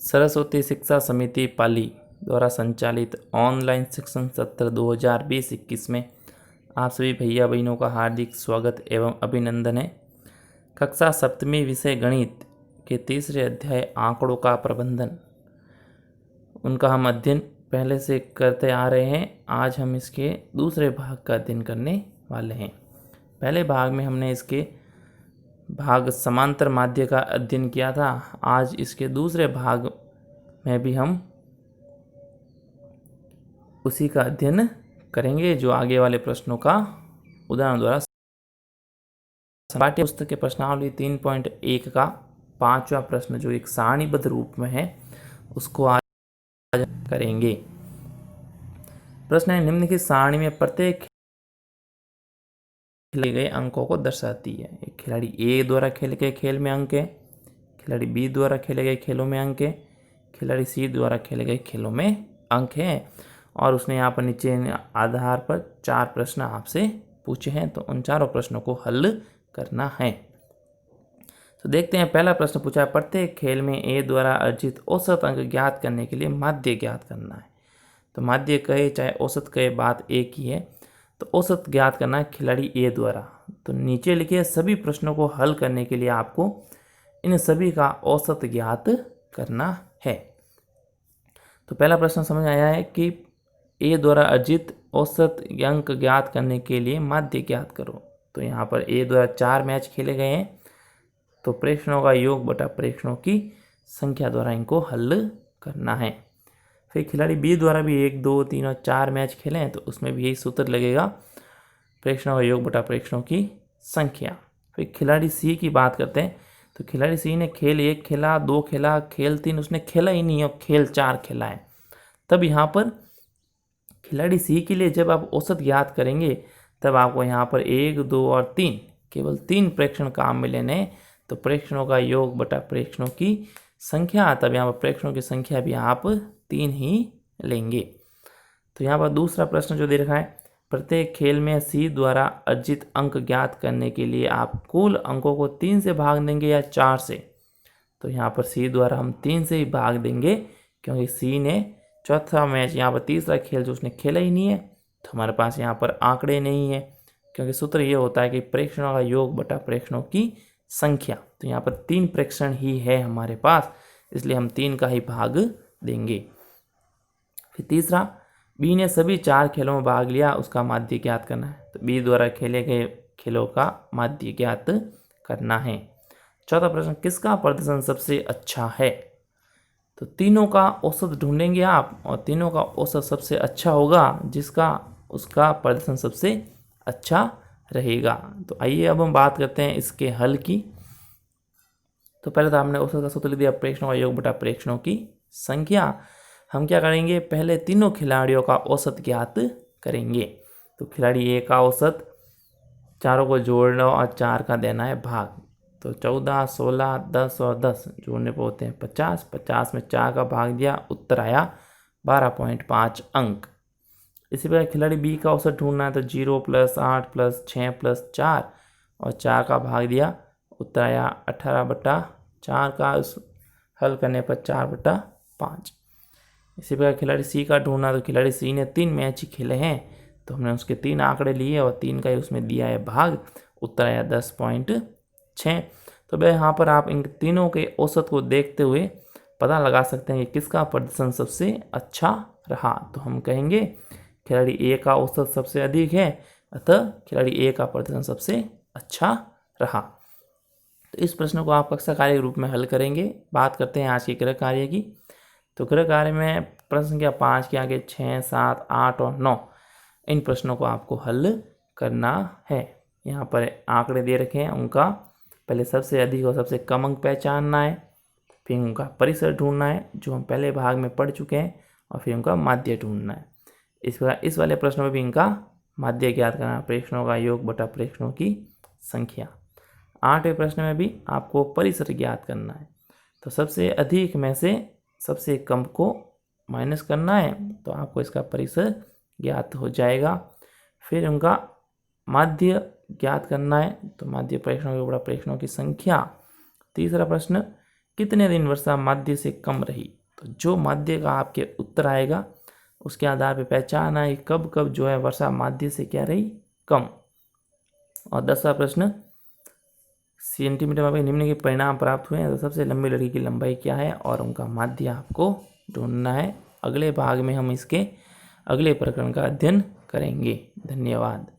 सरस्वती शिक्षा समिति पाली द्वारा संचालित ऑनलाइन शिक्षण सत्र 2020-21 में आप सभी भैया बहनों का हार्दिक स्वागत एवं अभिनंदन है। कक्षा सप्तमी विषय गणित के तीसरे अध्याय आंकड़ों का प्रबंधन, उनका हम अध्ययन पहले से करते आ रहे हैं। आज हम इसके दूसरे भाग का अध्ययन करने वाले हैं। पहले भाग में हमने इसके भाग समांतर माध्य का अध्ययन किया था। आज इसके दूसरे भाग में भी हम उसी का अध्ययन करेंगे, जो आगे वाले प्रश्नों का उदाहरण द्वारा। पाठ्य पुस्तक के प्रश्नावली 3.1 का 5वां प्रश्न, जो एक सारणीबद्ध रूप में है, उसको आज करेंगे। प्रश्न है, निम्नलिखित सारणी में प्रत्येक खेले गए अंकों को दर्शाती है। एक खिलाड़ी ए द्वारा खेले गए खेल में अंक है, खिलाड़ी बी द्वारा खेले गए खेलों में अंक है, खिलाड़ी सी द्वारा खेले गए खेलों में अंक है। और उसने यहाँ पर नीचे आधार पर 4 प्रश्न आपसे पूछे हैं, तो उन चारों प्रश्नों को हल करना है। तो देखते हैं, पहला प्रश्न पूछा है, प्रत्येक खेल में ए द्वारा अर्जित औसत अंक ज्ञात करने के लिए माध्य ज्ञात करना है। तो माध्य कहे चाहे औसत कहे, बात एक ही है। तो औसत ज्ञात करना है खिलाड़ी ए द्वारा। तो नीचे लिखे सभी प्रश्नों को हल करने के लिए आपको इन सभी का औसत ज्ञात करना है। तो पहला प्रश्न समझ आया है कि ए द्वारा अर्जित औसत अंक ज्ञात करने के लिए माध्य ज्ञात करो। तो यहाँ पर ए द्वारा 4 मैच खेले गए हैं, तो प्रेक्षणों का योग बटा प्रेक्षणों की संख्या द्वारा इनको हल करना है। फिर खिलाड़ी बी द्वारा भी 1, 2, 3 और 4 मैच खेले हैं, तो उसमें भी यही सूत्र लगेगा, प्रेक्षणों का योग बटा प्रेक्षणों की संख्या। फिर खिलाड़ी सी की बात करते हैं। तो खिलाड़ी सी ने खेल 1 खेला, 2 खेला, खेल 3 उसने खेला ही नहीं और खेल 4 खेला है। तब यहाँ पर खिलाड़ी सी के लिए जब आप औसत ज्ञात करेंगे, तब आपको यहाँ पर 1, 2 और 3 केवल 3 प्रेक्षण काम में लेने। तो प्रेक्षणों का योग बटा प्रेक्षणों की संख्या, तब यहाँ पर प्रेक्षणों की संख्या भी आप 3 ही लेंगे। तो यहाँ पर दूसरा प्रश्न जो दे रखा है, प्रत्येक खेल में सी द्वारा अर्जित अंक ज्ञात करने के लिए आप कुल अंकों को 3 से भाग देंगे या 4 से। तो यहाँ पर सी द्वारा हम 3 से ही भाग देंगे, क्योंकि सी ने चौथा मैच, यहाँ पर तीसरा खेल जो उसने खेला ही नहीं है, तो हमारे पास यहाँ पर आंकड़े नहीं है, क्योंकि सूत्र ये होता है कि प्रेक्षणों का योग बटा प्रेक्षणों की संख्या। तो यहाँ पर 3 प्रेक्षण ही है हमारे पास, इसलिए हम 3 का ही भाग देंगे। फिर तीसरा, बी ने सभी 4 खेलों में भाग लिया, उसका माध्य ज्ञात करना है। तो बी द्वारा खेले गए खेलों का माध्य ज्ञात करना है। चौथा प्रश्न, किसका प्रदर्शन सबसे अच्छा है। तो तीनों का औसत ढूंढेंगे आप, और तीनों का औसत सबसे अच्छा होगा जिसका उसका प्रदर्शन सबसे अच्छा रहेगा। तो आइए अब हम बात करते हैं इसके हल की। तो पहले तो हमने औसत का सूत्र लिख दिया, प्रेक्षणों का योग बटा प्रेक्षणों की संख्या। हम क्या करेंगे, पहले तीनों खिलाड़ियों का औसत ज्ञात करेंगे। तो खिलाड़ी ए का औसत, चारों को जोड़ना और 4 का देना है भाग। तो 14, 16, 10 और 10 जोड़ने पर होते हैं 50। 50 में 4 का भाग दिया, उत्तर आया 12.5 अंक। इसी प्रकार खिलाड़ी बी का औसत ढूंढना है। तो 0 + 8 + 6 + 4 और 4 का भाग दिया, उत्तर आया 18/4 का। उस हल करने पर 4/5। इसी प्रकार खिलाड़ी सी का ढूंढना। तो खिलाड़ी सी ने 3 मैच ही खेले हैं, तो हमने उसके 3 आंकड़े लिए और 3 का ही उसमें दिया है भाग, उत्तर आया 10.6। तो भाई यहाँ पर आप इन तीनों के औसत को देखते हुए पता लगा सकते हैं कि किसका प्रदर्शन सबसे अच्छा रहा। तो हम कहेंगे खिलाड़ी ए का औसत सबसे अधिक है, अतः खिलाड़ी ए का प्रदर्शन सबसे अच्छा रहा। तो इस प्रश्न को आप कक्षा कार्य के रूप में हल करेंगे। बात करते हैं आज के गृह कार्य की। तो गृह कार्य में प्रश्न संख्या 5 के आगे 6, 7, 8 और 9 इन प्रश्नों को आपको हल करना है। यहाँ पर आंकड़े दे रखे हैं, उनका पहले सबसे अधिक और सबसे कम अंक पहचानना है, फिर उनका परिसर ढूंढना है जो हम पहले भाग में पढ़ चुके हैं, और फिर उनका माध्य ढूंढना है। इस वाले प्रश्न में भी इनका माध्य ज्ञात करना है, प्रेक्षणों का योग बटा प्रेक्षणों की संख्या। 8वें प्रश्न में भी आपको परिसर ज्ञात करना है। तो सबसे अधिक में से सबसे कम को माइनस करना है, तो आपको इसका परिसर ज्ञात हो जाएगा। फिर उनका माध्य ज्ञात करना है, तो माध्य प्रेक्षणों के बड़ा प्रेक्षणों की संख्या। तीसरा प्रश्न, कितने दिन वर्षा माध्य से कम रही। तो जो माध्य का आपके उत्तर आएगा उसके आधार पर पहचान आए कब कब जो है वर्षा माध्य से क्या रही, कम। और 10वां प्रश्न, सेंटीमीटर में निम्न के परिणाम प्राप्त हुए हैं। तो सबसे लंबी लड़ी की लंबाई क्या है और उनका माध्य आपको ढूंढना है। अगले भाग में हम इसके अगले प्रकरण का अध्ययन करेंगे। धन्यवाद।